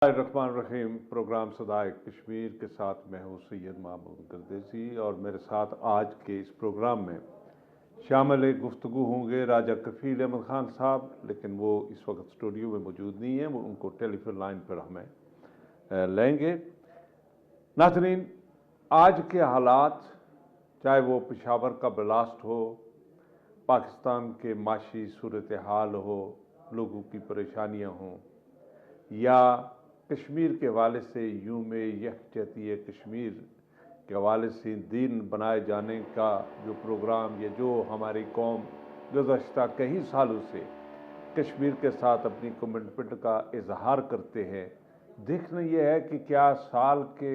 الرحمن الرحیم پروگرام صدائے کشمیر کے ساتھ میں ہوں سید محمود گردیسی، اور میرے ساتھ آج کے اس پروگرام میں شامل گفتگو ہوں گے راجہ کفیل احمد خان صاحب، لیکن وہ اس وقت اسٹوڈیو میں موجود نہیں ہیں، وہ ان کو ٹیلی فون لائن پر ہمیں لیں گے۔ ناظرین، آج کے حالات، چاہے وہ پشاور کا بلاسٹ ہو، پاکستان کے معاشی صورتحال ہو، لوگوں کی پریشانیاں ہوں، یا کشمیر کے حوالے سے یوم یکجہتی کشمیر کے حوالے سے دین بنائے جانے کا جو پروگرام، یا جو ہماری قوم گزشتہ کئی سالوں سے کشمیر کے ساتھ اپنی کمٹمنٹ کا اظہار کرتے ہیں، دیکھنا یہ ہے کہ کیا سال کے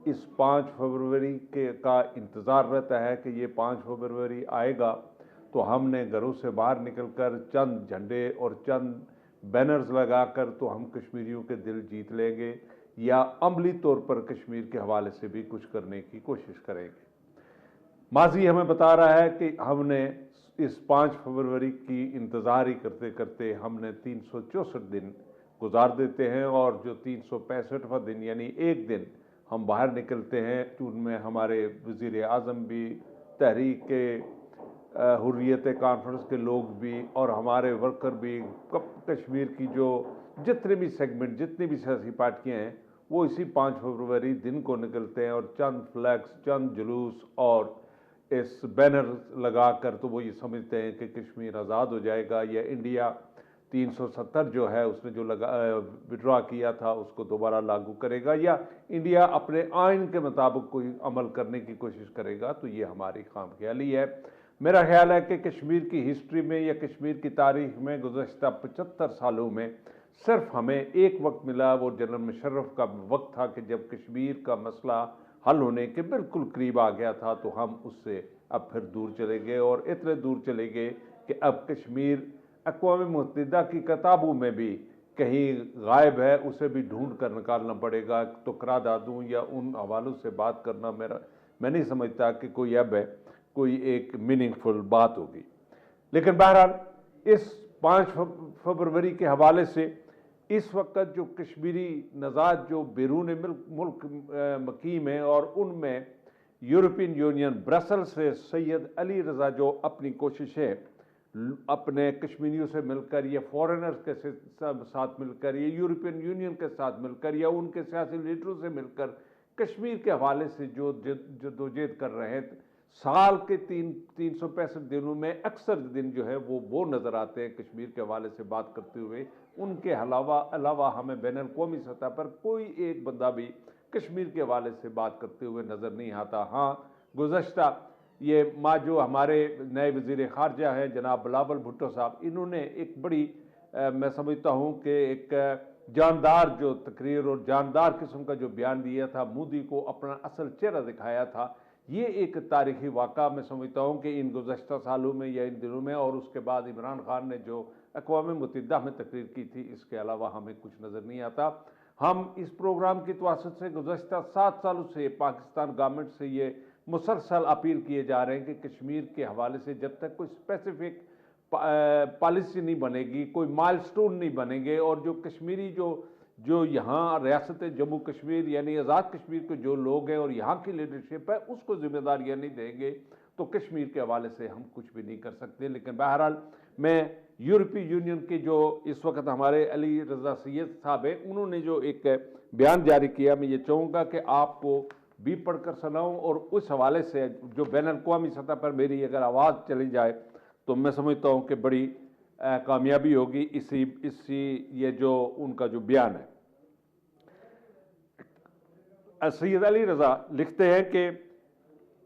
اس 5 فروری کا انتظار رہتا ہے کہ یہ 5 فروری آئے گا تو ہم نے گھروں سے باہر نکل کر چند جھنڈے اور چند بینرز لگا کر تو ہم کشمیریوں کے دل جیت لیں گے، یا عملی طور پر کشمیر کے حوالے سے بھی کچھ کرنے کی کوشش کریں گے۔ ماضی ہمیں بتا رہا ہے کہ ہم نے اس 5 فروری کی انتظار ہی کرتے کرتے ہم نے 364 دن گزار دیتے ہیں، اور جو 365واں دن یعنی ایک دن ہم باہر نکلتے ہیں، ان میں ہمارے وزیر اعظم بھی، تحریک حریت کانفرنس کے لوگ بھی، اور ہمارے ورکر بھی، کشمیر کی جو جتنے بھی سیگمنٹ، جتنی بھی سیاسی پارٹیاں ہیں، وہ اسی 5 فروری دن کو نکلتے ہیں، اور چند فلیکس، چند جلوس اور اس بینر لگا کر تو وہ یہ سمجھتے ہیں کہ کشمیر آزاد ہو جائے گا، یا انڈیا 370 جو ہے اس نے جو وڈرا کیا تھا اس کو دوبارہ لاگو کرے گا، یا انڈیا اپنے آئین کے مطابق کوئی عمل کرنے کی کوشش کرے گا۔ تو یہ ہماری خام خیالی ہے۔ میرا خیال ہے کہ کشمیر کی ہسٹری میں یا کشمیر کی تاریخ میں گزشتہ 75 سالوں میں صرف ہمیں ایک وقت ملا، وہ جنرل مشرف کا وقت تھا کہ جب کشمیر کا مسئلہ حل ہونے کے بالکل قریب آ گیا تھا، تو ہم اس سے اب پھر دور چلے گئے، اور اتنے دور چلے گئے کہ اب کشمیر اقوام متحدہ کی کتابوں میں بھی کہیں غائب ہے، اسے بھی ڈھونڈ کر نکالنا پڑے گا۔ تو قراردادوں یا ان حوالوں سے بات کرنا میں نہیں سمجھتا کہ کوئی اب ہے کوئی ایک میننگ فل بات ہوگی۔ لیکن بہرحال اس 5 فروری کے حوالے سے اس وقت جو کشمیری نژاد جو بیرون ملک مقیم ہیں، اور ان میں یورپین یونین برسل سے سید علی رضا جو اپنی کوششیں اپنے کشمیریوں سے مل کر، یا فورنرز کے ساتھ مل کر، یا یورپین یونین کے ساتھ مل کر، یا ان کے سیاسی لیڈروں سے مل کر کشمیر کے حوالے سے جو جدوجہد کر رہے ہیں، سال کے 365 دنوں میں اکثر دن جو ہے وہ نظر آتے ہیں کشمیر کے حوالے سے بات کرتے ہوئے۔ ان کے علاوہ ہمیں بین الاقوامی سطح پر کوئی ایک بندہ بھی کشمیر کے حوالے سے بات کرتے ہوئے نظر نہیں آتا۔ ہاں، گزشتہ یہ جو ہمارے نئے وزیر خارجہ ہیں جناب بلاول بھٹو صاحب، انہوں نے ایک بڑی میں سمجھتا ہوں کہ ایک جاندار جو تقریر اور جاندار قسم کا جو بیان دیا تھا، مودی کو اپنا اصل چہرہ دکھایا تھا۔ یہ ایک تاریخی واقعہ میں سمجھتا ہوں کہ ان گزشتہ سالوں میں یا ان دنوں میں، اور اس کے بعد عمران خان نے جو اقوام متحدہ میں تقریر کی تھی، اس کے علاوہ ہمیں کچھ نظر نہیں آتا۔ ہم اس پروگرام کی توسط سے گزشتہ 7 سالوں سے پاکستان گورنمنٹ سے یہ مسلسل اپیل کیے جا رہے ہیں کہ کشمیر کے حوالے سے جب تک کوئی اسپیسیفک پالیسی نہیں بنے گی، کوئی مائل سٹون نہیں بنیں گے، اور جو کشمیری جو یہاں ریاست جموں کشمیر یعنی آزاد کشمیر کے جو لوگ ہیں اور یہاں کی لیڈرشپ ہے اس کو ذمہ داریاں نہیں دیں گے، تو کشمیر کے حوالے سے ہم کچھ بھی نہیں کر سکتے۔ لیکن بہرحال میں یورپی یونین کے جو اس وقت ہمارے علی رضا سید صاحب ہیں، انہوں نے جو ایک بیان جاری کیا، میں یہ چاہوں گا کہ آپ کو بھی پڑھ کر سناؤں، اور اس حوالے سے جو بین الاقوامی سطح پر میری اگر آواز چلی جائے تو میں سمجھتا ہوں کہ بڑی کامیابی ہوگی اسی یہ جو ان کا جو بیان ہے۔ سید علی رضا لکھتے ہیں کہ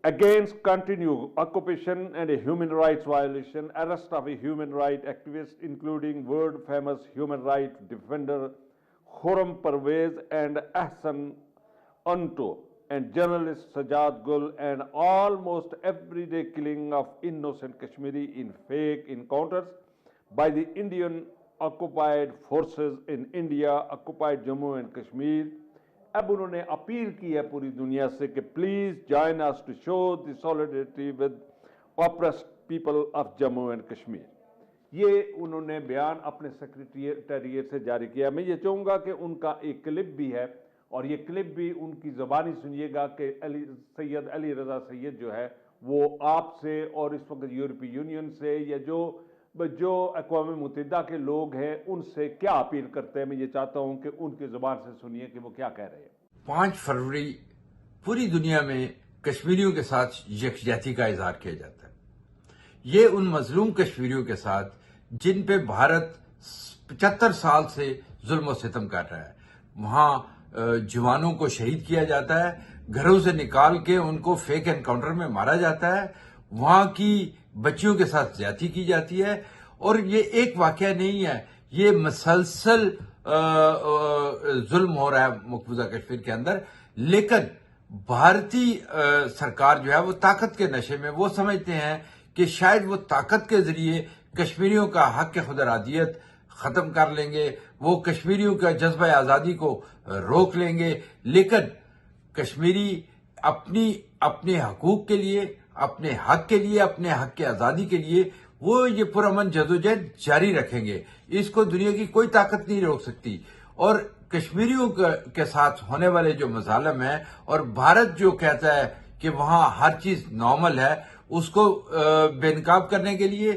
against continued occupation and a human rights violation, arrest of a human rights activist including world famous human rights defender Khurram Parvez and Ahsan Anto and journalist Sajjad Gul, and almost everyday killing of innocent Kashmiri in fake encounters by the Indian occupied forces in India occupied Jammu and Kashmir۔ اب انہوں نے appeal کی ہے پوری دنیا سے کہ please join us to show the solidarity with oppressed people of Jammu and Kashmir۔ یہ انہوں نے بیان اپنے سیکریٹریٹ سے جاری کیا. میں یہ چاہوں گا کہ ان کا ایک کلپ بھی ہے اور یہ کلپ بھی ان کی زبانی سنیے گا کہ سید علی رضا سید جو ہے وہ آپ سے اور اس وقت یورپی یونین سے یا جو اقوام متحدہ کے لوگ ہیں ان سے کیا اپیل کرتے ہیں. میں یہ چاہتا ہوں کہ ان کی زبان سے سنیے کہ وہ کیا کہہ رہے ہیں. 5 فروری پوری دنیا میں کشمیریوں کے ساتھ یکجہتی کا اظہار کیا جاتا ہے. یہ ان مظلوم کشمیریوں کے ساتھ جن پہ بھارت 75 سال سے ظلم و ستم کر رہا ہے. وہاں جوانوں کو شہید کیا جاتا ہے، گھروں سے نکال کے ان کو فیک انکاؤنٹر میں مارا جاتا ہے، وہاں کی بچیوں کے ساتھ زیادتی کی جاتی ہے. اور یہ ایک واقعہ نہیں ہے، یہ مسلسل ظلم ہو رہا ہے مقبوضہ کشمیر کے اندر. لیکن بھارتی سرکار جو ہے وہ طاقت کے نشے میں، وہ سمجھتے ہیں کہ شاید وہ طاقت کے ذریعے کشمیریوں کا حق خود ارادیت ختم کر لیں گے، وہ کشمیریوں کا جذبہ آزادی کو روک لیں گے. لیکن کشمیری اپنے حقوق کے لیے، اپنے حق کے لیے، اپنے حق کی آزادی کے لیے وہ یہ پرامن جدوجہد جاری رکھیں گے. اس کو دنیا کی کوئی طاقت نہیں روک سکتی. اور کشمیریوں کے ساتھ ہونے والے جو مظالم ہیں اور بھارت جو کہتا ہے کہ وہاں ہر چیز نارمل ہے، اس کو بے نقاب کرنے کے لیے،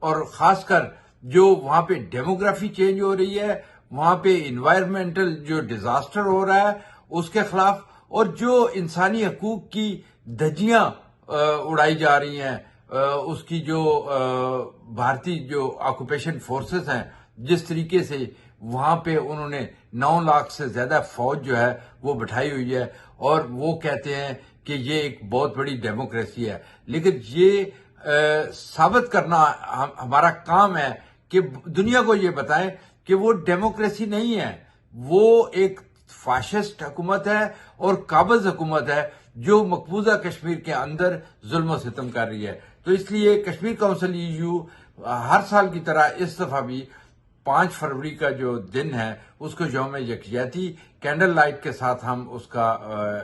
اور خاص کر جو وہاں پہ ڈیموگرافی چینج ہو رہی ہے، وہاں پہ انوائرمنٹل جو ڈیزاسٹر ہو رہا ہے اس کے خلاف، اور جو انسانی حقوق کی دھجیاں اڑائی جا رہی ہیں، اس کی جو بھارتی جو آکوپیشن فورسز ہیں، جس طریقے سے وہاں پہ انہوں نے 9 لاکھ سے زیادہ فوج جو ہے وہ بٹھائی ہوئی ہے، اور وہ کہتے ہیں کہ یہ ایک بہت بڑی ڈیموکریسی ہے. لیکن یہ ثابت کرنا ہمارا کام ہے کہ دنیا کو یہ بتائیں کہ وہ ڈیموکریسی نہیں ہے، وہ ایک فاشسٹ حکومت ہے اور قابض حکومت ہے جو مقبوضہ کشمیر کے اندر ظلم و ستم کر رہی ہے. تو اس لیے کشمیر کونسل ایو ہر سال کی طرح اس دفعہ بھی 5 فروری کا جو دن ہے اس کو یوم یکجہتی کینڈل لائٹ کے ساتھ ہم اس کا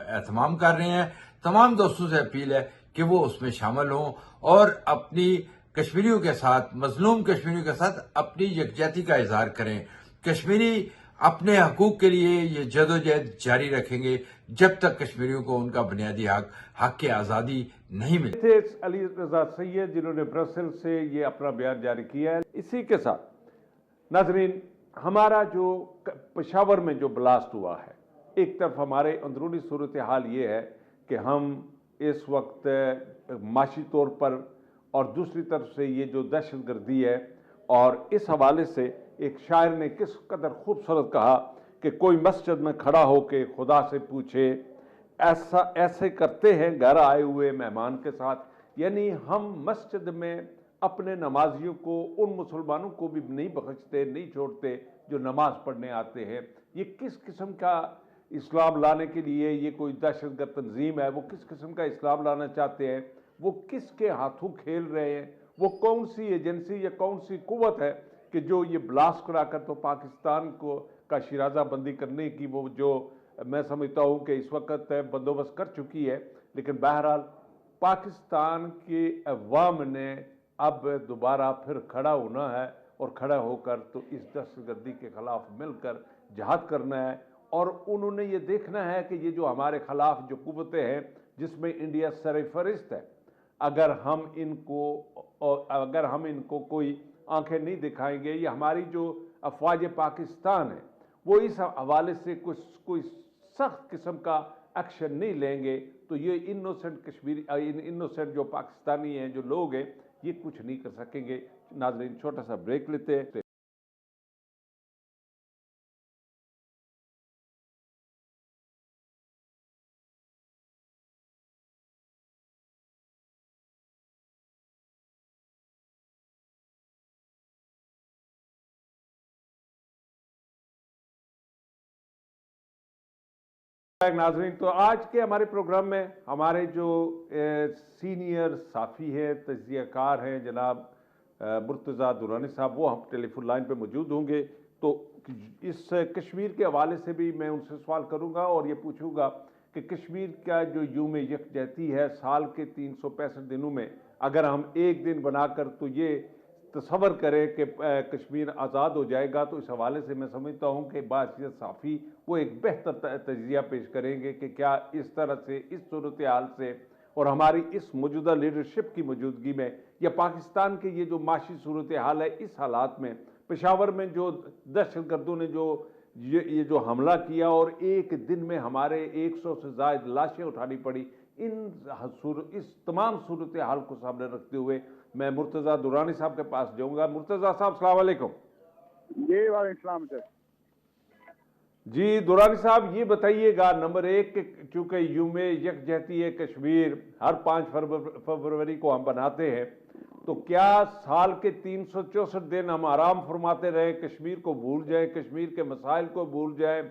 اہتمام کر رہے ہیں. تمام دوستوں سے اپیل ہے کہ وہ اس میں شامل ہوں اور اپنی کشمیریوں کے ساتھ، مظلوم کشمیریوں کے ساتھ اپنی یکجہتی کا اظہار کریں. کشمیری اپنے حقوق کے لیے یہ جدوجہد جاری رکھیں گے جب تک کشمیریوں کو ان کا بنیادی حق کی آزادی نہیں ملے. تھے علی رضا سید جنہوں نے برسل سے یہ اپنا بیان جاری کیا ہے. اسی کے ساتھ ناظرین، ہمارا جو پشاور میں جو بلاسٹ ہوا ہے، ایک طرف ہمارے اندرونی صورتحال یہ ہے کہ ہم اس وقت معاشی طور پر، اور دوسری طرف سے یہ جو دہشت گردی ہے، اور اس حوالے سے ایک شاعر نے کس قدر خوبصورت کہا کہ کوئی مسجد میں کھڑا ہو کے خدا سے پوچھے ایسے کرتے ہیں گھر آئے ہوئے مہمان کے ساتھ. یعنی ہم مسجد میں اپنے نمازیوں کو، ان مسلمانوں کو بھی نہیں بخشتے، نہیں چھوڑتے جو نماز پڑھنے آتے ہیں. یہ کس قسم کا اسلام لانے کے لیے یہ کوئی دہشت گرد تنظیم ہے؟ وہ کس قسم کا اسلام لانا چاہتے ہیں؟ وہ کس کے ہاتھوں کھیل رہے ہیں؟ وہ کون سی ایجنسی یا کون سی قوت ہے کہ جو یہ بلاسٹ کرا کر تو پاکستان کا شیرازہ بندی کرنے کی وہ جو میں سمجھتا ہوں کہ اس وقت بندوبست کر چکی ہے. لیکن بہرحال پاکستان کے عوام نے اب دوبارہ پھر کھڑا ہونا ہے، اور کھڑا ہو کر تو اس دہشت گردی کے خلاف مل کر جہاد کرنا ہے. اور انہوں نے یہ دیکھنا ہے کہ یہ جو ہمارے خلاف جو قوتیں ہیں جس میں انڈیا سر فہرست ہے، اگر ہم ان کو کوئی آنکھیں نہیں دکھائیں گے، یہ ہماری جو افواج پاکستان ہے وہ اس حوالے سے کوئی سخت قسم کا ایکشن نہیں لیں گے، تو یہ انوسنٹ جو پاکستانی ہیں، جو لوگ ہیں، یہ کچھ نہیں کر سکیں گے. ناظرین، چھوٹا سا بریک لیتے ہیں. ناظرین، تو آج کے ہمارے پروگرام میں ہمارے جو سینئر صحافی ہیں، تجزیہ کار ہیں، جناب مرتضیٰ درانی صاحب، وہ ہم ٹیلی فون لائن پہ موجود ہوں گے. تو اس کشمیر کے حوالے سے بھی میں ان سے سوال کروں گا اور یہ پوچھوں گا کہ کشمیر کا جو یوم یکجہتی ہے، سال کے 365 دنوں میں اگر ہم ایک دن بنا کر تو یہ تصور کریں کہ کشمیر آزاد ہو جائے گا، تو اس حوالے سے میں سمجھتا ہوں کہ باعثیت صافی وہ ایک بہتر تجزیہ پیش کریں گے کہ کیا اس طرح سے، اس صورتحال سے اور ہماری اس موجودہ لیڈرشپ کی موجودگی میں، یا پاکستان کے یہ جو معاشی صورتحال ہے اس حالات میں، پشاور میں جو دہشت گردوں نے یہ جو حملہ کیا اور ایک دن میں ہمارے 100 سے زائد لاشیں اٹھانی پڑی، اس تمام صورتحال کو سامنے رکھتے ہوئے میں مرتضیٰ درانی صاحب کے پاس جاؤں گا۔ مرتضیٰ صاحب السلام علیکم۔ جی وعلیکم السلام سر۔ جی درانی صاحب یہ بتائیے گا، نمبر ایک کہ چونکہ یوم یکجہتی کشمیر ہر 5 فروری کو ہم بناتے ہیں، تو کیا سال کے 364 دن ہم آرام فرماتے رہیں، کشمیر کو بھول جائیں، کشمیر کے مسائل کو بھول جائیں،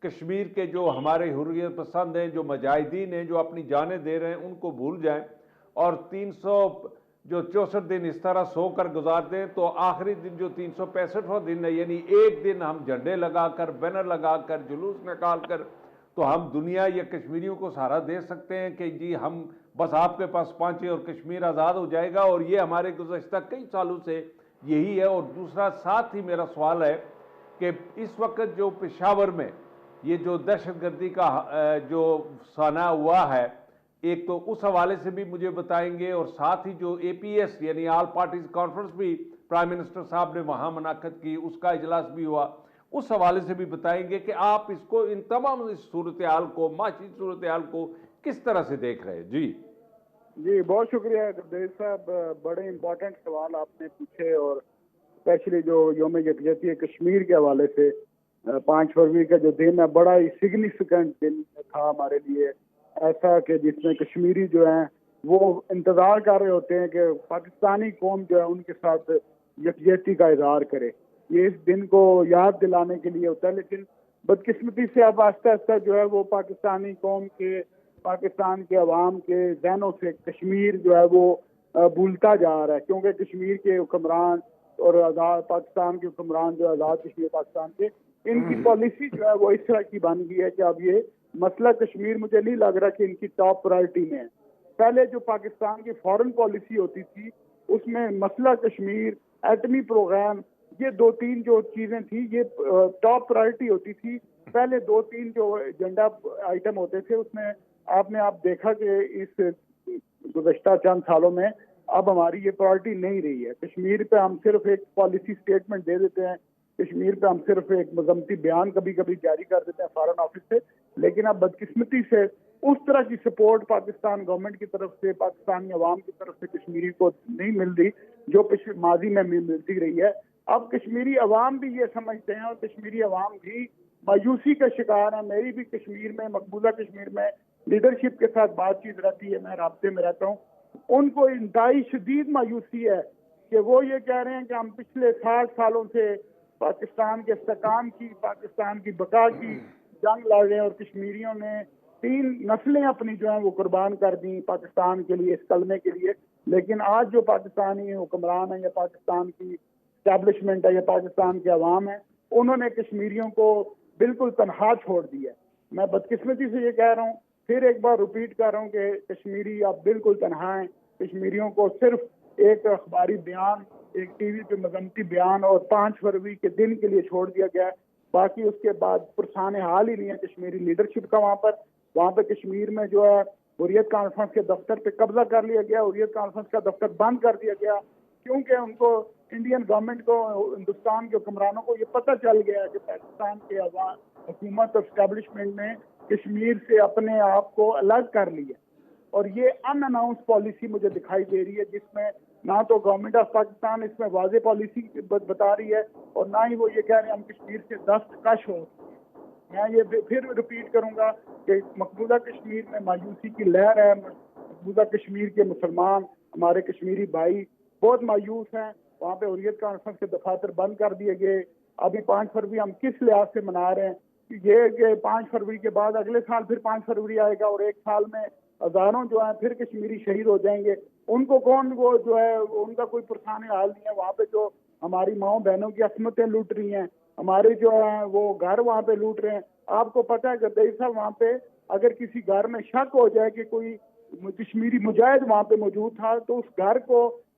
کشمیر کے جو ہمارے حریت پسند ہیں، جو مجاہدین ہیں، جو اپنی جانیں دے رہے ہیں، ان کو بھول جائیں، اور 364 دن اس طرح سو کر گزار دیں، تو آخری دن جو 365واں دن ہے، یعنی ایک دن ہم جھنڈے لگا کر، بینر لگا کر، جلوس نکال کر تو ہم دنیا یا کشمیریوں کو سہارا دے سکتے ہیں کہ جی ہم بس آپ کے پاس پہنچے اور کشمیر آزاد ہو جائے گا، اور یہ ہمارے گزشتہ کئی سالوں سے یہی ہے۔ اور دوسرا ساتھ ہی میرا سوال ہے کہ اس وقت جو پشاور میں یہ جو دہشت گردی کا جو سانحہ ہوا ہے، ایک تو اس حوالے سے بھی مجھے بتائیں گے، اور ساتھ ہی جو APS یعنی آل پارٹیز کانفرنس بھی پرائم منسٹر صاحب نے وہاں منعقد کی، اس کا اجلاس بھی ہوا، اس حوالے سے بھی بتائیں گے کہ آپ اس کو، ان تمام اس صورتحال کو، معاشی صورتحال کو کس طرح سے دیکھ رہے ہیں؟ جی بہت شکریہ گردیش صاحب، بڑے امپورٹنٹ سوال آپ نے پوچھے، اور اسپیشلی جو یوم یکجہتی کشمیر کے حوالے سے 5 فروری کا جو دن ہے، بڑا ہی سگنیفیکنٹ دن تھا ہمارے لیے، ایسا کہ جس میں کشمیری جو ہیں وہ انتظار کر رہے ہوتے ہیں کہ پاکستانی قوم جو ہے ان کے ساتھ یکجہتی کا اظہار کرے۔ یہ اس دن کو یاد دلانے کے لیے ہوتا ہے، لیکن بدقسمتی سے اب آہستہ آہستہ جو ہے وہ پاکستانی قوم کے، پاکستان کے عوام کے ذہنوں سے کشمیر جو ہے وہ بھولتا جا رہا ہے، کیونکہ کشمیر کے حکمران اور آزاد پاکستان کے حکمران جو آزاد کشمیر پاکستان کے، ان کی پالیسی جو ہے وہ اس طرح کی بن گئی ہے کہ اب یہ مسئلہ کشمیر مجھے نہیں لگ رہا کہ ان کی ٹاپ پرائرٹی میں ہے۔ پہلے جو پاکستان کی فورن پالیسی ہوتی تھی اس میں مسئلہ کشمیر، ایٹمی پروگرام، یہ 2-3 جو چیزیں تھیں یہ ٹاپ پرائرٹی ہوتی تھی۔ پہلے 2-3 جو ایجنڈا آئٹم ہوتے تھے اس میں آپ دیکھا کہ اس گزشتہ چند سالوں میں اب ہماری یہ پرائرٹی نہیں رہی ہے۔ کشمیر پہ ہم صرف ایک پالیسی سٹیٹمنٹ دے دیتے ہیں، کشمیر پہ ہم صرف ایک مذمتی بیان کبھی کبھی جاری کر دیتے ہیں فارن آفس سے، لیکن اب بدقسمتی سے اس طرح کی سپورٹ پاکستان گورنمنٹ کی طرف سے، پاکستانی عوام کی طرف سے کشمیری کو نہیں مل رہی جو ماضی میں ملتی رہی ہے۔ اب کشمیری عوام بھی یہ سمجھتے ہیں، اور کشمیری عوام بھی مایوسی کا شکار ہے۔ میری بھی کشمیر میں، مقبوضہ کشمیر میں لیڈرشپ کے ساتھ بات چیت رہتی ہے، میں رابطے میں رہتا ہوں، ان کو انتہائی شدید مایوسی ہے کہ وہ یہ کہہ رہے ہیں کہ ہم پچھلے 60 سالوں سے پاکستان کے استحکام کی، پاکستان کی بقا کی جنگ لڑ رہے ہیں، اور کشمیریوں نے 3 نسلیں اپنی جو ہیں وہ قربان کر دیں پاکستان کے لیے، اس کلمے کے لیے، لیکن آج جو پاکستانی حکمران ہیں یا پاکستان کی اسٹیبلشمنٹ ہے یا پاکستان کے عوام ہیں، انہوں نے کشمیریوں کو بالکل تنہا چھوڑ دیا ہے۔ میں بدقسمتی سے یہ کہہ رہا ہوں، پھر ایک بار ریپیٹ کر رہا ہوں کہ کشمیری اب بالکل تنہا ہیں۔ کشمیریوں کو صرف ایک اخباری بیان، ایک ٹی وی پہ مذمتی بیان اور 5 فروری کے دن کے لیے چھوڑ دیا گیا ہے، باقی اس کے بعد پرسان حال ہی نہیں ہے کشمیری لیڈرشپ کا۔ وہاں پہ کشمیر میں جو ہے حریت کانفرنس کے دفتر پہ قبضہ کر لیا گیا، حریت کانفرنس کا دفتر بند کر دیا گیا، کیونکہ ان کو، انڈین گورنمنٹ کو، ہندوستان کے حکمرانوں کو یہ پتہ چل گیا کہ پاکستان کے حکومت اور اسٹیبلشمنٹ نے کشمیر سے اپنے آپ کو الگ کر لیا، اور یہ ان اناؤنس پالیسی مجھے دکھائی دے رہی ہے، جس میں نہ تو گورنمنٹ آف پاکستان اس میں واضح پالیسی بتا رہی ہے، اور نہ ہی وہ یہ کہہ رہے ہیں ہم کشمیر سے دستکش ہو۔ میں یہ پھر ریپیٹ کروں گا کہ مقبوضہ کشمیر میں مایوسی کی لہر ہے۔ مقبوضہ کشمیر کے مسلمان، ہمارے کشمیری بھائی بہت مایوس ہیں۔ وہاں پہ حریت کانفرنس کے دفاتر بند کر دیے گئے۔ ابھی 5 فروری ہم کس لحاظ سے منا رہے ہیں؟ یہ کہ 5 فروری کے بعد اگلے سال پھر 5 فروری آئے گا، اور ایک سال میں ہزاروں جو ہیں پھر کشمیری شہید ہو جائیں گے۔ ان کو کون، وہ جو ہے ان کا کوئی پرسان حال نہیں ہے۔ وہاں پہ جو ہماری ماؤں بہنوں کی عصمتیں لوٹ رہی ہیں، ہمارے جو ہیں وہ گھر وہاں پہ لوٹ رہے ہیں۔ آپ کو پتہ ہے گردیش صاحب، وہاں پہ اگر کسی گھر میں شک ہو جائے کہ کوئی کشمیری مجاہد وہاں پہ موجود تھا، تو اس گھر کو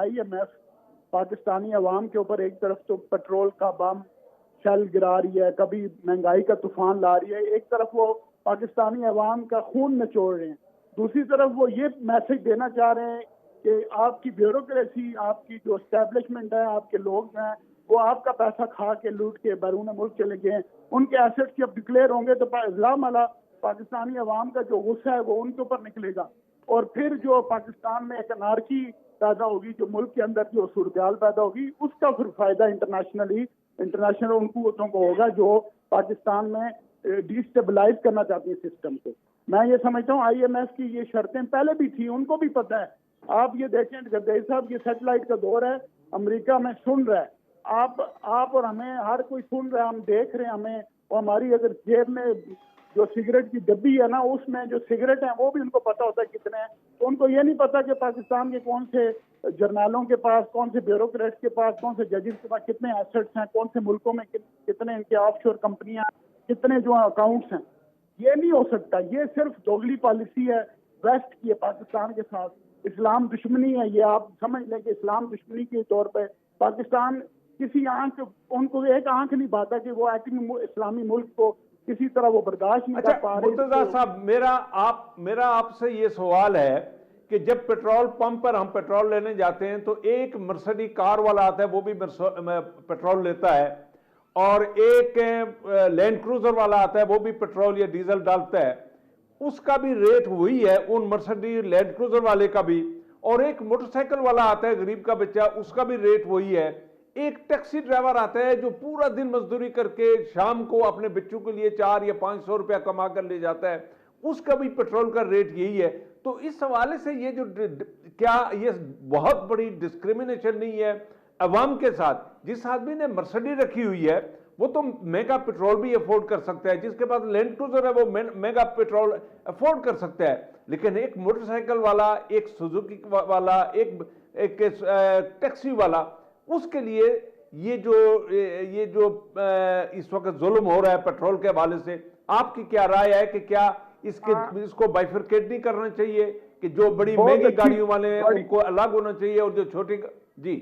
IMF پاکستانی عوام کے اوپر ایک طرف تو پیٹرول کا بم شل گرا رہی ہے, کبھی مہنگائی کا طوفان لا رہی ہے, ایک طرف وہ پاکستانی عوام کا خون نچوڑ رہے ہیں, دوسری طرف وہ یہ میسج دینا چاہ رہے ہیں کہ آپ کی بیوروکریسی, آپ کی جو اسٹیبلشمنٹ ہے, آپ کے لوگ ہیں, وہ آپ کا پیسہ کھا کے لوٹ کے بیرون ملک چلے گئے ہیں, ان کے ایسٹس جب ڈکلیئر ہوں گے تو اسلام والا پاکستانی عوام کا جو غصہ ہے وہ ان کے اوپر نکلے گا, اور پھر جو پاکستان میں ایک انارکی پیدا ہوگی, جو ملک کے اندر جو صورتحال پیدا ہوگی, اس کا پھر فائدہ انٹرنیشنل ان قوتوں کو ہوگا جو پاکستان میں ڈیسٹیبلائز کرنا چاہتی ہیں سسٹم کو. میں یہ سمجھتا ہوں آئی ایم ایف کی یہ شرطیں پہلے بھی تھیں, ان کو بھی پتہ ہے. آپ یہ دیکھیں گردیز صاحب, یہ سیٹلائٹ کا دور ہے, امریکہ میں سن رہا ہے, آپ اور ہمیں ہر کوئی سن رہا ہے, ہم دیکھ رہے ہیں ہمیں, اور ہماری اگر جیب میں جو سگریٹ کی ڈبی ہے نا, اس میں جو سگریٹ ہیں وہ بھی ان کو پتا ہوتا ہے کتنے ہیں. تو ان کو یہ نہیں پتا کہ پاکستان کے کون سے جرنالوں کے پاس, کون سے بیوروکریٹس کے پاس, کون سے ججز کے پاس کتنے ایسٹس ہیں, کون سے ملکوں میں کتنے ان کے آف شور کمپنیاں, کتنے جو اکاؤنٹس ہیں. یہ نہیں ہو سکتا, یہ صرف دوگلی پالیسی ہے ویسٹ کی ہے پاکستان کے ساتھ. اسلام دشمنی ہے, یہ آپ سمجھ لیں کہ اسلام دشمنی کے طور پہ پاکستان کسی آنکھ, ان کو ایک آنکھ نہیں پاتا کہ وہ اسلامی ملک کو کسی طرح وہ برداشت نہیں کر پا رہے. مرتضیٰ صاحب, میرا آپ سے یہ سوال ہے کہ جب پیٹرول پمپ پر ہم پیٹرول لینے جاتے ہیں تو ایک مرسڈی کار والا آتا ہے, وہ بھی پیٹرول لیتا ہے, اور ایک لینڈ کروزر والا آتا ہے, وہ بھی پیٹرول یا ڈیزل ڈالتا ہے. اس کا بھی ریٹ وہی ہے, ان مرسڈی لینڈ کروزر والے کا بھی, اور ایک موٹر سائیکل والا آتا ہے غریب کا بچہ, اس کا بھی ریٹ وہی ہے. ایک ٹیکسی ڈرائیور آتا ہے جو پورا دن مزدوری کر کے شام کو اپنے بچوں کے لیے 400 یا 500 روپیہ کما کر لے جاتا ہے, اس کا بھی پیٹرول کا ریٹ یہی ہے. تو اس حوالے سے یہ جو کیا یہ بہت بڑی ڈسکریمنیشن نہیں ہے عوام کے ساتھ؟ جس آدمی نے مرسڈی رکھی ہوئی ہے وہ تو میگا پیٹرول بھی افورڈ کر سکتا ہے, جس کے پاس لینڈ کروزر ہے وہ میگا پیٹرول افورڈ کر سکتا ہے, لیکن ایک موٹر سائیکل والا, ایک سوزوکی والا, ایک ٹیکسی والا, اس کے لیے یہ جو اس وقت ظلم ہو رہا ہے پیٹرول کے حوالے سے, آپ کی کیا رائے ہے کہ کیا اس کو بائیفرکیٹ نہیں کرنا چاہیے کہ جو بڑی مہنگی گاڑیوں والے ہیں ان کو الگ ہونا چاہیے اور جو چھوٹی؟ جی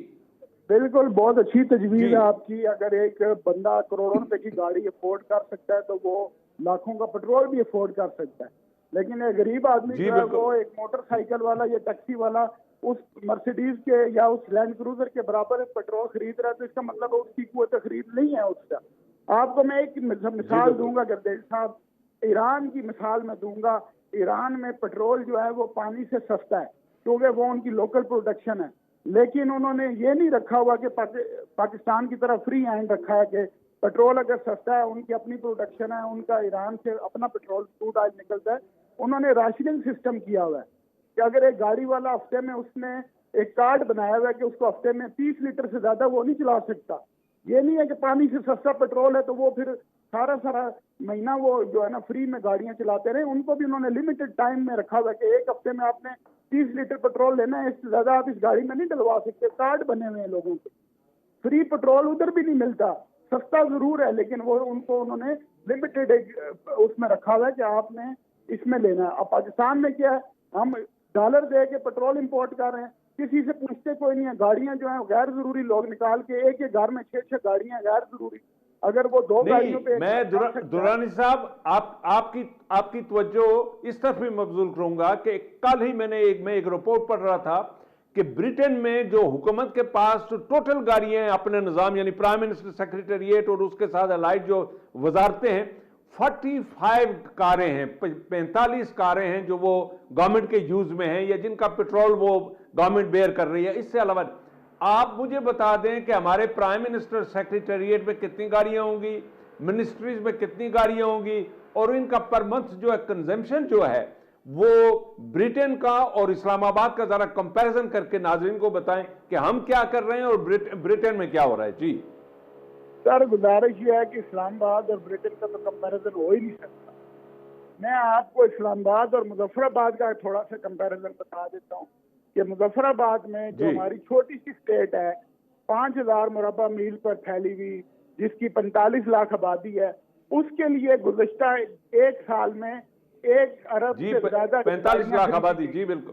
بالکل, بہت اچھی تجویز ہے آپ کی. اگر ایک بندہ کروڑوں روپے کی گاڑی افورڈ کر سکتا ہے تو وہ لاکھوں کا پیٹرول بھی افورڈ کر سکتا ہے, لیکن ایک غریب آدمی جو ہے وہ ایک موٹر سائیکل والا یا ٹیکسی والا اس مرسیڈیز کے یا اس لینڈ کروزر کے برابر پیٹرول خرید رہا ہے, تو اس کا مطلب اس کی قوت خرید نہیں ہے اس کا. آپ کو میں ایک مثال دوں گا گردیش صاحب, ایران کی مثال میں دوں گا. ایران میں پیٹرول جو ہے وہ پانی سے سستا ہے کیونکہ وہ ان کی لوکل پروڈکشن ہے, لیکن انہوں نے یہ نہیں رکھا ہوا کہ پاکستان کی طرف فری ہینڈ رکھا ہے کہ پیٹرول اگر سستا ہے, ان کی اپنی پروڈکشن ہے, ان کا ایران سے اپنا پیٹرول کروڈ آئل نکلتا ہے. انہوں نے راشننگ سسٹم کیا ہوا ہے کہ اگر ایک گاڑی والا ہفتے میں اس نے ایک کارڈ بنایا ہوا ہے کہ اس کو ہفتے میں 30 لیٹر سے زیادہ وہ نہیں چلا سکتا. یہ نہیں ہے کہ پانی سے سستا پیٹرول ہے تو وہ پھر سارا مہینہ وہ جو ہے نا فری میں گاڑیاں چلاتے رہے. ان کو بھی انہوں نے لمیٹڈ ٹائم میں رکھا ہوا ہے کہ ایک ہفتے میں آپ نے 30 لیٹر پیٹرول لینا ہے, اس سے زیادہ آپ اس گاڑی میں نہیں ڈلوا سکتے. کارڈ بنے ہوئے ہیں لوگوں کے. فری پیٹرول ادھر بھی نہیں ملتا, سستا ضرور ہے, لیکن وہ ان کو انہوں نے لمیٹڈ اس میں رکھا ہوا ہے کہ آپ نے اس میں لینا ہے. اب پاکستان میں کیا ہے, ہم ڈالر دے کے پیٹرول امپورٹ کر رہے ہیں, کسی سے پوچھتے کوئی نہیں ہے. گاڑیاں جو ہیں غیر ضروری لوگ نکال کے ایک گھر میں 6 گاڑیاں غیر ضروری, اگر وہ 2 گاڑیوں پہ. میں درانی صاحب آپ کی توجہ اس طرف بھی مبذول کروں گا کہ کل ہی میں ایک رپورٹ پڑھ رہا تھا کہ برٹن میں جو حکومت کے پاس ٹوٹل گاڑیاں ہیں اپنے نظام, یعنی پرائم منسٹر سیکریٹریٹ اور اس کے ساتھ الائڈ جو وزارتیں ہیں, 45 کاریں ہیں, 45 کاریں ہیں جو وہ گورنمنٹ کے یوز میں ہیں یا جن کا پیٹرول وہ گورنمنٹ بیئر کر رہی ہے. اس سے علاوہ آپ مجھے بتا دیں کہ ہمارے پرائم منسٹر سیکریٹریٹ میں کتنی گاڑیاں ہوں گی, منسٹریز میں کتنی گاڑیاں ہوں گی, اور ان کا پر منتھ جو ہے کنزمپشن جو ہے وہ برٹن کا اور اسلام آباد کا ذرا کمپیریزن کر کے ناظرین کو بتائیں کہ ہم کیا کر رہے ہیں اور برٹن میں کیا ہو رہا ہے. جی سر, گزارش یہ ہے کہ اسلام آباد اور برٹن کا تو کمپیریزن ہو ہی نہیں سکتا. میں آپ کو اسلام آباد اور مظفر آباد کا تھوڑا سا کمپیریزن بتا دیتا ہوں کہ مظفر آباد میں جو ہماری چھوٹی سی اسٹیٹ ہے, 5000 مربع میل پر پھیلی ہوئی, جس کی 45 لاکھ آبادی ہے, اس کے لیے گزشتہ 1 سال میں 1 ارب سے زیادہ 45 لاکھ آبادی. جی بالکل,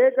1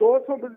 200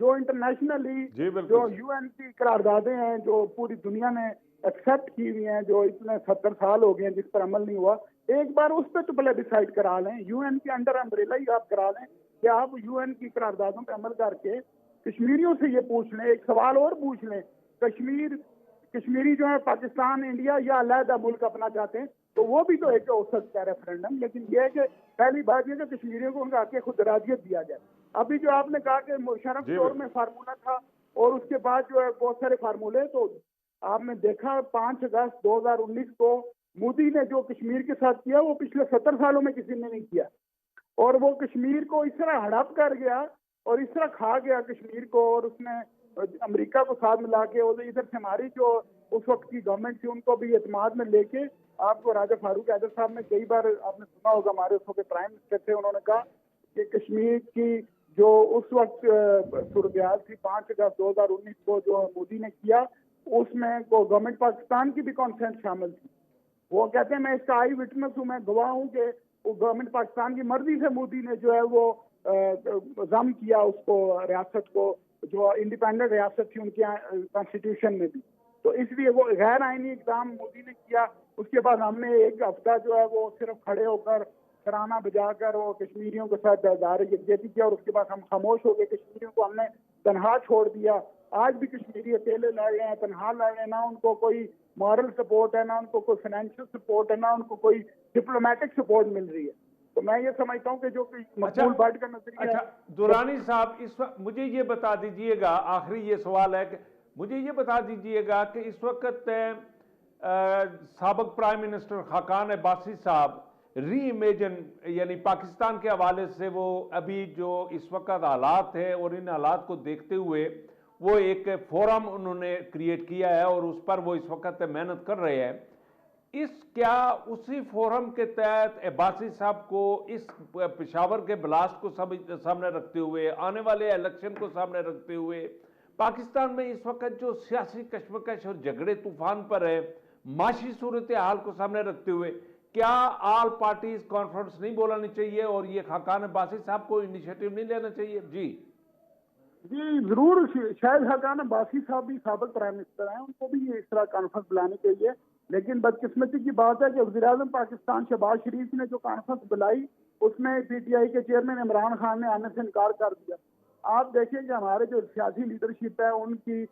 جو انٹرنیشنلی جی بالکل جو UN کی قراردادیں ہیں جو پوری دنیا نے ایکسیپٹ کی ہوئی ہیں، جو اتنے 70 سال ہو گئے ہیں جس پر عمل نہیں ہوا، ایک بار اس پہ تو پہلے ڈیسائیڈ کرا لیں، UN کے انڈر امبریلا ہی آپ کرا لیں کہ آپ UN کی قراردادوں پہ عمل کر کے کشمیریوں سے یہ پوچھ لیں، ایک سوال اور پوچھ لیں، کشمیری جو ہے پاکستان، انڈیا یا علیحدہ ملک اپنا چاہتے ہیں تو وہ بھی تو ایک ہو سکتا ہے ریفرنڈم، لیکن یہ ہے کہ پہلی بات یہ کہ کشمیریوں کو ان کا حق خود ارادیت دیا جائے۔ ابھی جو آپ نے کہا کہ مشرف دور میں فارمولہ تھا اور اس کے بعد جو ہے بہت سارے فارمولے، تو آپ نے دیکھا 5 اگست 2019 کو مودی نے جو کشمیر کے ساتھ کیا وہ پچھلے 70 سالوں میں کسی نے نہیں کیا، اور وہ کشمیر کو اس طرح ہڑپ کر گیا اور اس طرح کھا گیا کشمیر کو، اور اس نے امریکہ کو ساتھ ملا کے اور ادھر سے ہماری جو اس وقت کی گورنمنٹ تھی ان کو بھی اعتماد میں لے کے، آپ کو راجہ فاروق حیدر صاحب نے کئی بار آپ نے سنا ہوگا، ہمارے اس وقت پرائم منسٹر تھے، انہوں نے کہا کہ کشمیر کی جو اس وقت صورتحال تھی 5 اگست 2019 کو جو مودی نے کیا، اس میں گورنمنٹ پاکستان کی بھی کانسنٹ شامل تھی۔ وہ کہتے ہیں میں اس کا آئی وٹنس ہوں، میں گواہ ہوں کہ وہ گورنمنٹ پاکستان کی مرضی سے مودی نے جو ہے وہ ضم کیا اس کو، ریاست کو، جو انڈیپینڈنٹ ریاست تھی ان کے کانسٹیٹیوشن میں بھی، تو اس لیے وہ غیر آئینی اقدام مودی نے کیا۔ اس کے بعد ہم نے ایک ہفتہ جو ہے وہ صرف کھڑے ہو کر ترانہ بجا کر وہ کشمیریوں کے ساتھ دار یکجہتی کیا، اور اس کے بعد ہم خاموش ہو گئے، کشمیریوں کو ہم نے تنہا چھوڑ دیا۔ آج بھی کشمیری اکیلے لڑ رہے ہیں، تنہا لڑ رہے ہیں، نہ ان کو کوئی مورل سپورٹ ہے، نہ ان کو کوئی فائنینشیل سپورٹ ہے، نہ ان کو کوئی ڈپلومیٹک سپورٹ مل رہی ہے۔ تو میں یہ سمجھتا ہوں کہ جو مقبول بٹ کا نظریہ ہے۔ دورانی صاحب، اس وقت مجھے یہ بتا دیجئے گا، آخری یہ سوال ہے کہ مجھے یہ بتا دیجئے گا کہ اس وقت سابق پرائم منسٹر خاقان عباسی صاحب ری امیجن، یعنی پاکستان کے حوالے سے وہ ابھی جو اس وقت حالات ہیں اور ان حالات کو دیکھتے ہوئے وہ ایک فورم انہوں نے کریٹ کیا ہے اور اس پر وہ اس وقت محنت کر رہے ہیں، کیا اسی فورم کے تحت عباسی صاحب کو اس پشاور کے بلاسٹ کو سامنے رکھتے ہوئے، آنے والے الیکشن کو سامنے رکھتے ہوئے، پاکستان میں اس وقت جو سیاسی کشمکش اور جھگڑے طوفان پر ہے، معاشی صورتحال کو سامنے رکھتے ہوئے، کیا آل پارٹیز کانفرنس نہیں بلانا چاہیے اور یہ خاقان عباسی صاحب کو انیشیٹو نہیں لینا چاہیے؟ جی ضرور، شاید خاقان عباسی صاحب بھی سابق پرائم منسٹر ہیں، ان کو بھی اس طرح کانفرنس بلانی چاہیے، لیکن بدقسمتی کی بات ہے کہ وزیر اعظم پاکستان شہباز شریف نے جو کانفرنس بلائی اس میں PTI کے چیئرمین عمران خان نے آنے سے انکار کر دیا۔ آپ دیکھیں کہ ہمارے جو سیاسی لیڈرشپ ہے ان کی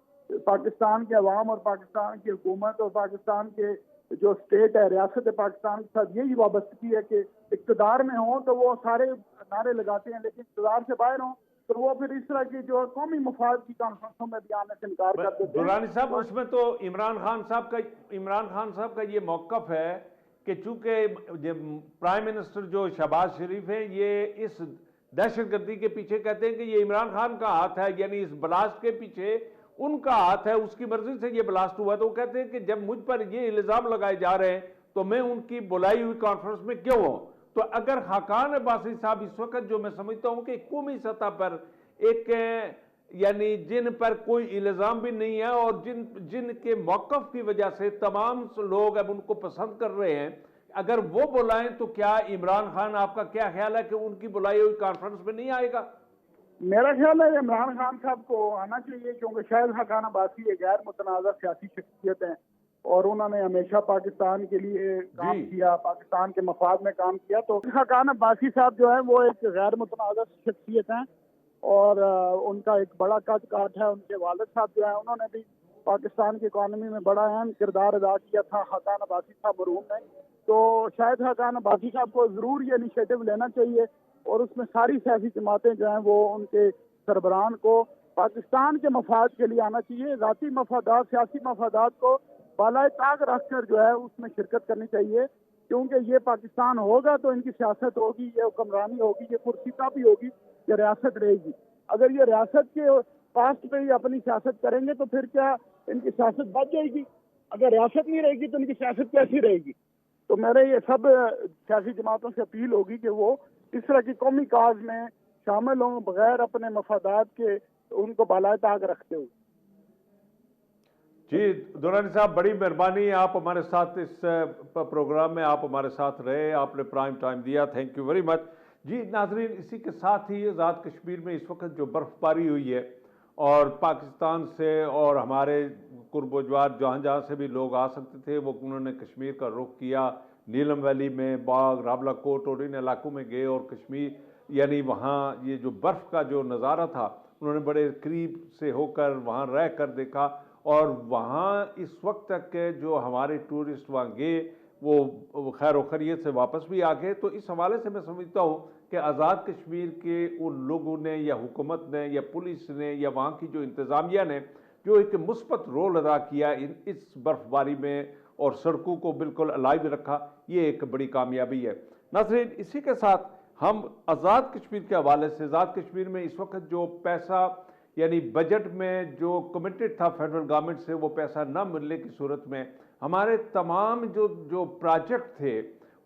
پاکستان کے عوام اور پاکستان کی حکومت اور پاکستان کے جو اسٹیٹ ہے، ریاست پاکستان کے ساتھ یہی وابستگی ہے کہ اقتدار میں ہوں تو وہ سارے نعرے لگاتے ہیں، لیکن اقتدار سے باہر ہوں تو وہ پھر اس طرح کی جو قومی مفاد کی کانفرنسوں میں بھی آنے سے انکار کر دیتے ہیں۔ دورانی صاحب، اس میں تو عمران خان صاحب کا یہ موقف ہے کہ چونکہ پرائم منسٹر جو شہباز شریف ہیں یہ اس دہشت گردی کے پیچھے کہتے ہیں کہ یہ عمران خان کا ہاتھ ہے، یعنی اس بلاسٹ کے پیچھے ان کا ہاتھ ہے، اس کی مرضی سے یہ بلاسٹ ہوا، تو وہ کہتے ہیں کہ جب مجھ پر یہ الزام لگائے جا رہے ہیں تو میں ان کی بلائی ہوئی کانفرنس میں کیوں ہوں؟ تو اگر خاقان عباسی صاحب اس وقت جو میں سمجھتا ہوں کہ قومی سطح پر ایک یعنی جن پر کوئی الزام بھی نہیں ہے اور جن کے موقف کی وجہ سے تمام لوگ اب ان کو پسند کر رہے ہیں، اگر وہ بلائیں تو کیا عمران خان، آپ کا کیا خیال ہے کہ ان کی بلائی ہوئی کانفرنس میں نہیں آئے گا؟ میرا خیال ہے عمران خان صاحب کو آنا چاہیے، کیونکہ شاید خاقان عباسی ایک غیر متنازع سیاسی شخصیت ہیں اور انہوں نے ہمیشہ پاکستان کے لیے کام کیا، پاکستان کے مفاد میں کام کیا، تو خاقان عباسی صاحب جو ہیں وہ ایک غیر متنازع شخصیت ہیں اور ان کا ایک بڑا قد کاٹ ہے۔ ان کے والد صاحب جو ہیں انہوں نے بھی پاکستان کی اکانومی میں بڑا اہم کردار ادا کیا تھا خاقان عباسی صاحب مرحوم نے، تو شاید خاقان عباسی صاحب کو ضرور یہ انیشیٹو لینا چاہیے اور اس میں ساری سیاسی جماعتیں جو ہیں وہ ان کے سربراہان کو پاکستان کے مفاد کے لیے آنا چاہیے، ذاتی مفادات، سیاسی مفادات کو بالائے طاق رکھ کر جو ہے اس میں شرکت کرنی چاہیے، کیونکہ یہ پاکستان ہوگا تو ان کی سیاست ہوگی، یہ حکمرانی ہوگی، یہ کرسی تب ہی ہوگی، یہ ریاست رہے گی۔ اگر یہ ریاست کے پاسٹ پہ ہی اپنی سیاست کریں گے تو پھر کیا ان کی سیاست بچ جائے گی؟ اگر ریاست نہیں رہے گی تو ان کی سیاست کیسی رہے گی؟ تو میرے یہ سب سیاسی جماعتوں سے اپیل ہوگی کہ وہ اس طرح کی قومی کاز میں شامل ہوں بغیر اپنے مفادات کے ان کو بالائے طاق رکھتے ہوئے۔ جی دورانی صاحب، بڑی مہربانی، آپ ہمارے ساتھ اس پروگرام میں آپ ہمارے ساتھ رہے، آپ نے پرائم ٹائم دیا، تھینک یو ویری مچ۔ جی ناظرین، اسی کے ساتھ ہی آزاد کشمیر میں اس وقت جو برف باری ہوئی ہے اور پاکستان سے اور ہمارے قرب و جوار جہاں سے بھی لوگ آ سکتے تھے وہ انہوں نے کشمیر کا رخ کیا، نیلم ویلی میں، باغ، راولا کوٹ اور ان علاقوں میں گئے اور کشمیر یعنی وہاں یہ جو برف کا جو نظارہ تھا انہوں نے بڑے قریب سے ہو کر وہاں رہ کر دیکھا، اور وہاں اس وقت تک کہ جو ہمارے ٹورسٹ وہاں گئے وہ خیر و خیریت سے واپس بھی آ گئے۔ تو اس حوالے سے میں سمجھتا ہوں کہ آزاد کشمیر کے ان لوگوں نے یا حکومت نے یا پولیس نے یا وہاں کی جو انتظامیہ نے جو ایک مثبت رول ادا کیا اس برف باری میں اور سڑکوں کو بالکل الائیو رکھا، یہ ایک بڑی کامیابی ہے۔ ناظرین، اسی کے ساتھ ہم آزاد کشمیر کے حوالے سے آزاد کشمیر میں اس وقت جو پیسہ یعنی بجٹ میں جو کمیٹڈ تھا فیڈرل گورنمنٹ سے وہ پیسہ نہ ملنے کی صورت میں ہمارے تمام جو پروجیکٹ تھے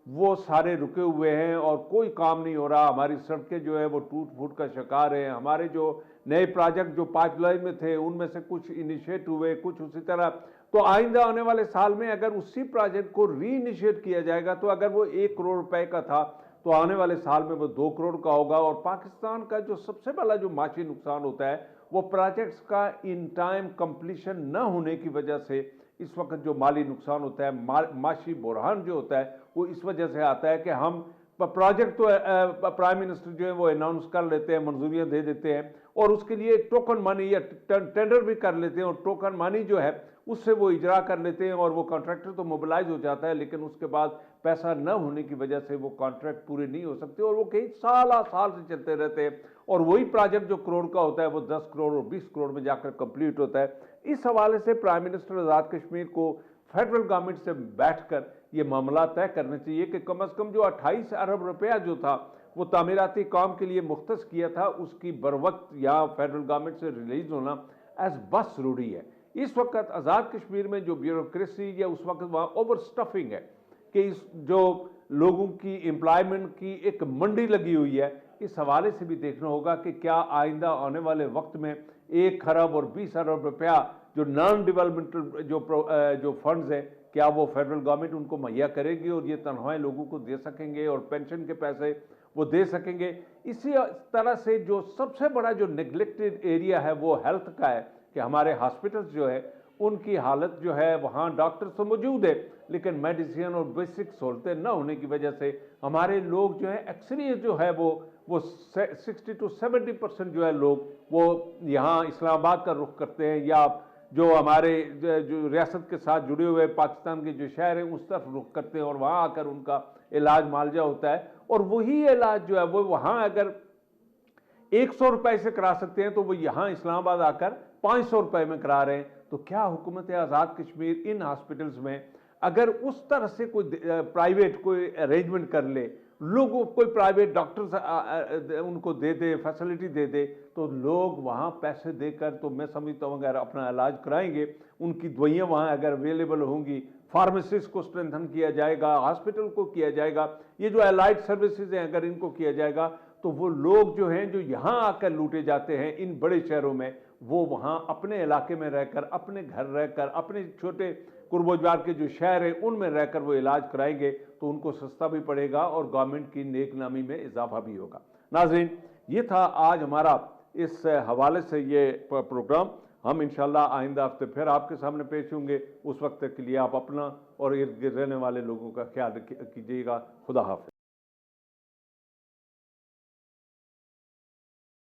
وہ سارے رکے ہوئے ہیں اور کوئی کام نہیں ہو رہا۔ ہماری سڑکیں جو ہے وہ ٹوٹ پھوٹ کا شکار ہیں۔ ہمارے جو نئے پروجیکٹ جو پائپ لائن میں تھے ان میں سے کچھ انیشیٹ ہوئے، کچھ اسی طرح۔ تو آئندہ آنے والے سال میں اگر اسی پروجیکٹ کو ری انیشیٹ کیا جائے گا تو اگر وہ 1 کروڑ روپے کا تھا تو آنے والے سال میں وہ 2 کروڑ کا ہوگا۔ اور پاکستان کا جو سب سے بڑا جو معاشی نقصان ہوتا ہے وہ پروجیکٹس کا ان ٹائم کمپلیشن نہ ہونے کی وجہ سے اس وقت جو مالی نقصان ہوتا ہے، معاشی بحران جو ہوتا ہے وہ اس وجہ سے آتا ہے کہ ہم پروجیکٹ تو پرائم منسٹر جو ہے وہ اناؤنس کر لیتے ہیں، منظوریاں دے دیتے ہیں اور اس کے لیے ٹوکن منی یا ٹینڈر بھی کر لیتے ہیں اور ٹوکن منی جو ہے اس سے وہ اجرا کر لیتے ہیں اور وہ کانٹریکٹر تو موبلائز ہو جاتا ہے، لیکن اس کے بعد پیسہ نہ ہونے کی وجہ سے وہ کانٹریکٹ پورے نہیں ہو سکتے اور وہ کئی سال سے چلتے رہتے ہیں اور وہی پروجیکٹ جو کروڑ کا ہوتا ہے وہ 10 کروڑ اور 20 کروڑ میں جا کر کمپلیٹ ہوتا ہے۔ اس حوالے سے پرائم منسٹر آزاد کشمیر کو فیڈرل گورنمنٹ سے بیٹھ کر یہ معاملہ طے کرنے چاہیے کہ کم از کم جو 28 ارب روپیہ جو تھا وہ تعمیراتی کام کے لیے مختص کیا تھا اس کی بروقت یہاں فیڈرل گورنمنٹ سے ریلیز ہونا ایز بس ضروری ہے۔ اس وقت آزاد کشمیر میں جو بیوروکریسی یا اس وقت وہاں اوور سٹفنگ ہے کہ اس جو لوگوں کی امپلائمنٹ کی ایک منڈی لگی ہوئی ہے، اس حوالے سے بھی دیکھنا ہوگا کہ کیا آئندہ آنے والے وقت میں 1 ارب اور 20 ارب روپیہ جو نان ڈیولپمنٹل جو فنڈز ہیں کیا وہ فیڈرل گورنمنٹ ان کو مہیا کرے گی اور یہ تنخواہیں لوگوں کو دے سکیں گے اور پینشن کے پیسے وہ دے سکیں گے۔ اسی طرح سے جو سب سے بڑا جو نیگلیکٹڈ ایریا ہے وہ ہیلتھ کا ہے کہ ہمارے ہاسپٹلز جو ہے ان کی حالت جو ہے وہاں ڈاکٹر تو موجود ہے لیکن میڈیسن اور بیسک سہولتیں نہ ہونے کی وجہ سے ہمارے لوگ جو ہے اکثریت جو ہے وہ 60 to 70% جو ہے لوگ وہ یہاں اسلام آباد کا رخ کرتے ہیں یا جو ہمارے جو ریاست کے ساتھ جڑے ہوئے پاکستان کے جو شہر ہیں اس طرف رخ کرتے ہیں اور وہاں آ کر ان کا علاج معالجہ ہوتا ہے اور وہی علاج جو ہے وہ وہاں اگر 100 روپے سے کرا سکتے ہیں تو وہ یہاں اسلام آباد آ کر 500 روپے میں کرا رہے ہیں۔ تو کیا حکومت آزاد کشمیر ان ہاسپٹلز میں اگر اس طرح سے کوئی پرائیویٹ کوئی ارینجمنٹ کر لے، لوگوں کوئی پرائیویٹ ڈاکٹرز ان کو دے دے، فیسلٹی دے دے تو لوگ وہاں پیسے دے کر تو میں سمجھتا ہوں اگر اپنا علاج کرائیں گے، ان کی دوائیاں وہاں اگر اویلیبل ہوں گی، فارمیسسٹ کو اسٹرینتھن کیا جائے گا، ہاسپٹل کو کیا جائے گا، یہ جو الائڈ سروسز ہیں اگر ان کو کیا جائے گا تو وہ لوگ جو ہیں جو یہاں آ کر لوٹے جاتے ہیں ان بڑے شہروں میں وہ وہاں اپنے علاقے میں رہ کر، اپنے گھر رہ کر، اپنے چھوٹے قرب و جوار کے جو شہر ہیں ان میں رہ کر وہ علاج کرائیں گے تو ان کو سستا بھی پڑے گا اور گورنمنٹ کی نیک نامی میں اضافہ بھی ہوگا۔ ناظرین، یہ تھا آج ہمارا اس حوالے سے یہ پروگرام۔ ہم انشاءاللہ آئندہ ہفتے پھر آپ کے سامنے پیش ہوں گے۔ اس وقت کے لیے آپ اپنا اور ارد گرد رہنے والے لوگوں کا خیال کیجیے گا۔ خدا حافظ۔